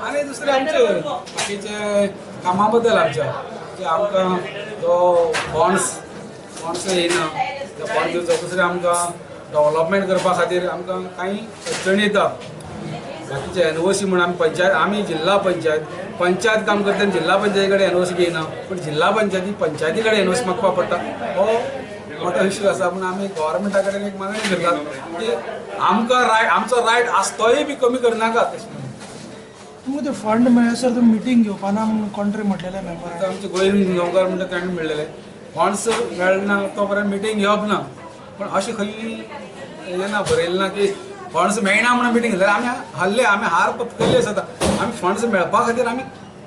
आणि दुसरे आमचे बाकीचे कामा बद्दल आमच्या की आमकां तो फंड्स येयना ते फंड दिवचो दुसरे आमकां डेव्हलपमेंट करपा खातीर आमकां काही अडचणी येता बाकीचे एनओसी म्हणून आमी जिल्हा पंचायत काम करता जिल्हा पंचायती कडेन एनओसी घेयना पण जिल्हा पंचायती कडेन एनओसी मागपा पडटा हो मोठो इश्यू आसा पूण आमी गव्हर्मेंटा कडेन एक मागणी करतात की आमकां आमचो रायट आसतोय बी कमी करनाका तशें तुमकां ते फंड मेळ्ळे सर तुमी मिटींग घेवपाना म्हूण कोंट्री म्हटलेले मेंबर आतां आमचे गोविंद गांवकार म्हणटा ताणें म्हणलेले फंड्स मेळना तो पर्यंत मिटींग घेवप ना पण अशें खंय येना बरयलें ना की फंड्स मेळना म्हणून मिटींग घेतले आमी हार पत्करले आसा आमी फंड्स मेळपा खातीर आमी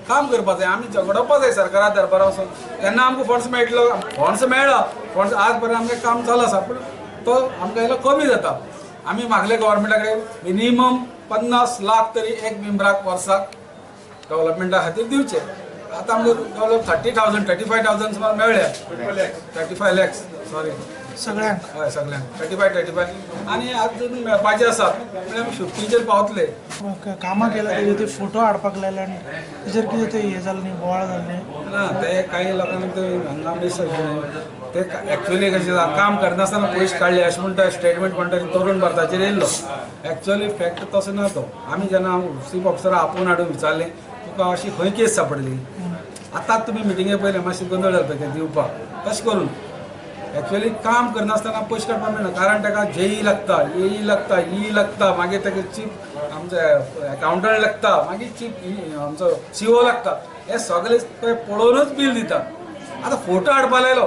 काम करपा जाय आमी झगडोवपा जाय सरकारा दरबारा वचून तेन्ना आमकां फंड्स मेळटलो फंड्स मेळ्ळो फंड्स आज पर्यंत आमकां काम चालू आसा पूण तो आमकां इल्लो कमी जाता आमी मागले गव्हर्मेंटा कडेन मिनिमम 50 लाख तरी एक मेंबराक वर्साक डेव्हलपमेंटा खातीर दिवचे आतां आमकां 35,000 सुमार मेळ्ळ्या 35 लॅक्स सॉरी सगळ्यांक हय सगळ्यांक 35 आनी अजून मेळपाचे आसात म्हणजे आमी 50चेर पावतले कामां केल्या तेजे ते फोटो हाडपाक लायले आनी तेजेर कितें ते हें जालें न्ही बोवाळ जालें न्ही ना ते काही लोकांनी ते हांगा मिस ते एक्चुअली कशें काम करनासतना पयशे काडले अशें म्हणटा स्टेटमेंट कोणतरी तरुण भारताचेर येयल्लो एक्चुअली फॅक्ट तसो ना तो आमी जेन्ना चीफ ऑफिसरा आपोवन हाडून विचारलें तुका अशी खंय केस सापडली आतांच तुमी मिटिंगे पयलें मातशें गोंधळ जाता ते दिवपाक तशें करून एक्चुअली काम करनासतना पयशे काडपाक मेळना कारण ताका जेई लागता एई लागता ई लागता मागीर ताका चीफ आमचे अकावंटंट लागता मागीर चीफ आमचो सीओ लागता हे सगळे पळोवनूच बील दिता आतां फोटो हाडपा लायलो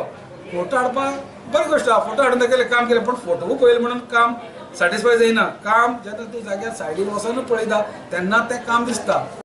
फोटो हाडपाक बरी गोश्ट आहा फोटो हाडून दाखयले काम केलें पण फोटो पळयले म्हणून काम सॅटिस्फाय जायना काम जेन्ना तूं जाग्यार सायडीक वचूनच पळयता तेन्ना तें काम दिसता